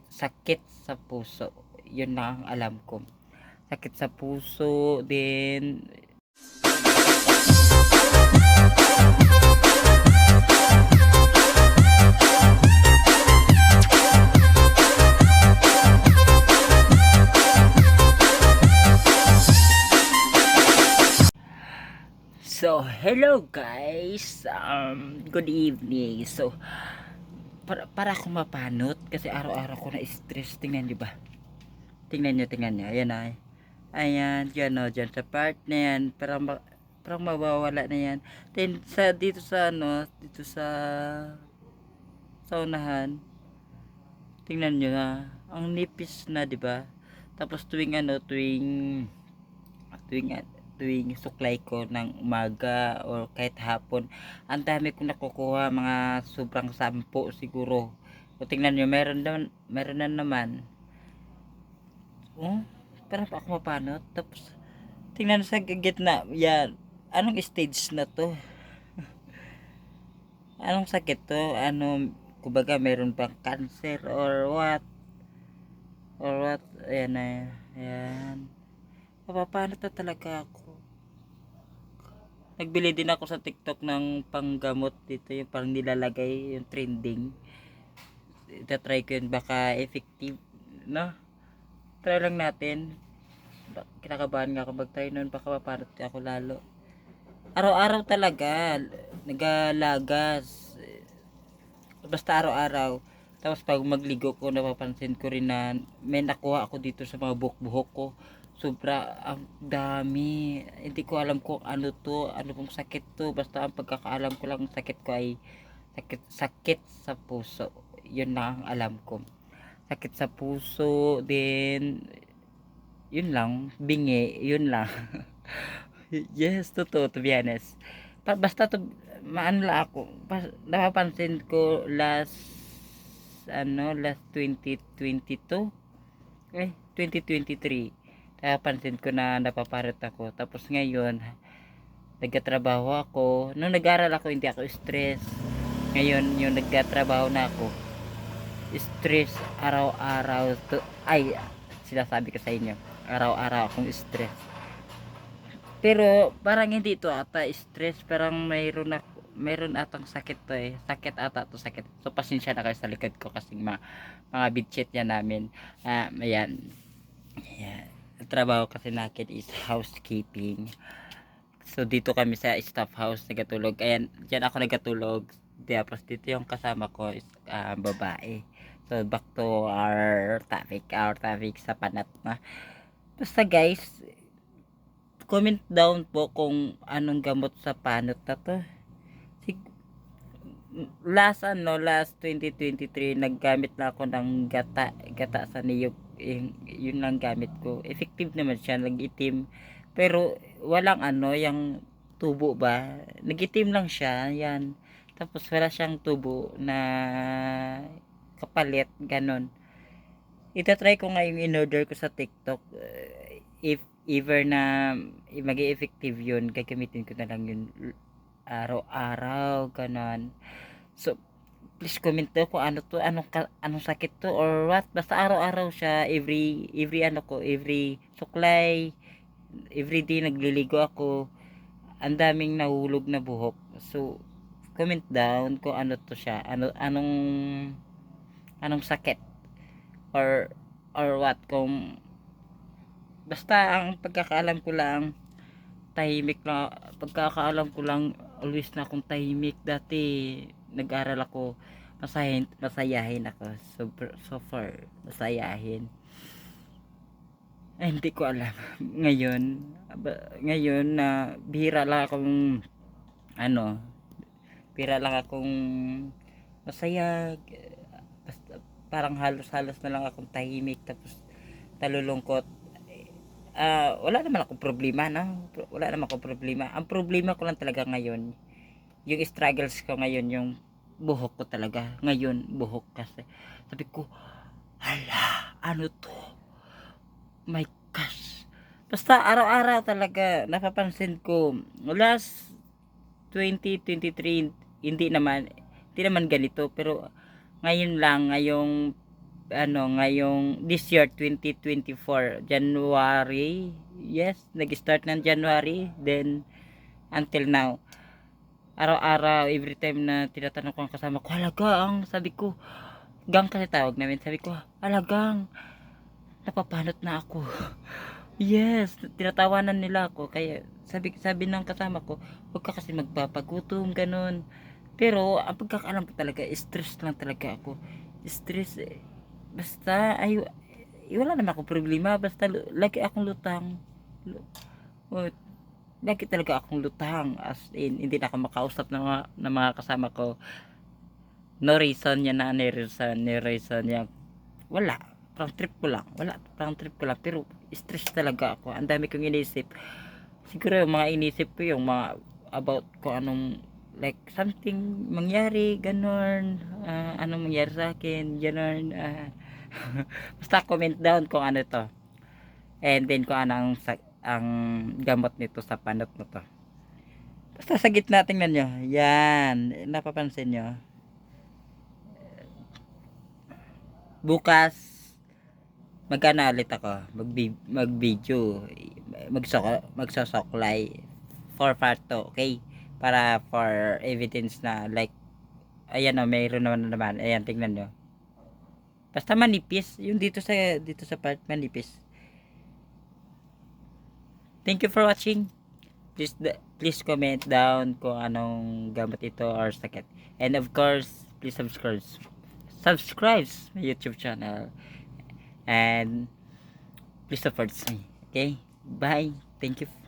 sakit sa puso. Yun lang ang alam ko. Sakit sa puso din. So, hello guys. Good evening. So, para akong mapanot kasi araw-araw ko na stress. Tingnan niyo ba? Tingnan niyo. Ayan ay. Ayan, dyan o, dyan sa part na yan. Parang mawawala na yan. Then, dito sa unahan. Tingnan niyo na. Ang nipis na, di ba? Tapos tuwing suklay ko ng umaga o kahit hapon, ang dami kong nakukuha, mga sobrang 10 siguro. O tingnan nyo, meron na naman. Parang ako mapanot. Tapos tingnan sa gitna, yan. Anong stage na to? Anong sakit to? Kumbaga meron bang cancer or what? Ayan na. Ayan. Paano to talaga ako? Nagbili din ako sa TikTok ng panggamot dito, yung parang nilalagay yung trending. Itatry ko yun, baka effective, no? Try lang natin. Kinakabahan nga ako mag-try nun, baka maparot ako lalo. Araw-araw talaga nagalagas, basta araw-araw. Tapos pag magligo ko, napapansin ko rin na may nakuha ako dito sa mga buhok ko. Sobra, ang dami. Hindi ko alam kung ano to, ano pong sakit to. Basta ang pagkakaalam ko lang, sakit ko ay sakit sa puso. Yun lang ang alam ko. Sakit sa puso, then yun lang, bingi, yun lang. Yes, totoo, to be honest. Basta to, maano lang ako, napapansin ko last 2022, 2023. Napansin ko na napaparot ako. Tapos ngayon, nagtatrabaho ako. Nung nag-aral ako, hindi ako stress. Ngayon, yung nagtatrabaho na ako, stress araw-araw. Sinasabi ko sa inyo, araw-araw akong stress. Pero parang hindi ito ata stress, parang mayroon atang sakit to eh. Sakit ata to, sakit. So pasensya na kayo sa likod ko kasi mga bitchit yan namin. Ayan. Ayan. Ang trabaho kasi natin is housekeeping. So dito kami sa staff house nagatulog. Ayan, diyan ako nagatulog. Tapos dito yung kasama ko is babae. So back to our topic sa panat na. Basta guys, comment down po kung anong gamot sa panot na to. Last 2023 naggamit na ako ng gata sa niyog. Yun lang gamit ko. Effective naman siya, nag-itim. Pero walang yung tubo ba? Nag-itim lang siya, yan. Tapos wala siyang tubo na kapalit, ganon. Itatry ko nga yung in-order ko sa TikTok. If ever na mag-effective yun, gagamitin ko na lang yun araw-araw, ganon. So please comment daw kung ano to, anong sakit to or what. Basta araw-araw siya, every suklay, every day nagliligo ako, ang daming nahulog na buhok. So comment down kung ano to siya, anong sakit or what. Kung basta ang pagkakaalam ko lang, always na akong tahimik. Dati nag-aral ako, masayahin ako, so far masayahin. Ay, hindi ko alam. ngayon na bihira lang akong masaya. Basta, parang halos na lang akong tahimik, tapos talulungkot. Wala naman akong problema, no? Ang problema ko lang talaga ngayon, yung struggles ko ngayon, yung buhok ko talaga. Ngayon, buhok kasi. Sabi ko, hala, ano to? My gosh. Basta araw-araw talaga, napapansin ko, last 2023, hindi naman ganito, pero ngayon lang, ngayong this year 2024 January, yes, nag-start ng January, then until now, araw-araw, every time na tinatanong ko ang kasama ko, halagang, sabi ko, gang kasi tawag namin, sabi ko, halagang, napapanot na ako. Yes, tinatawanan nila ako, kaya sabi ng kasama ko, huwag ka kasi magpapagutom, ganun. Pero ang pagkakaalam ko talaga, stress lang talaga ako. Stress, basta wala naman akong problema, basta lagi akong lutang. Oh, lagi talaga akong lutang, as in hindi na ako makausap ng mga kasama ko. No reason yan, na no reason yan, wala, parang trip ko lang, pero stress talaga ako, ang dami kong inisip. Siguro yung mga inisip ko yung mga about kung anong, like something mangyari, ganon, anong mangyari sa akin, ganon, basta comment down kung ano to, and then kung ano ang gamot nito sa panot na to. Basta sa gitna, tingnan nyo, yan, napapansin nyo, bukas magana ulit ako, mag video, magsasoklay for part 2, okay, para for evidence na, like, ayan o, mayroon naman, ayan, tingnan nyo, basta manipis yung dito sa part, manipis. Thank you for watching. Please comment down kung anong gamot ito or sakit, and of course please subscribe my YouTube channel, and please support me, okay, bye, thank you.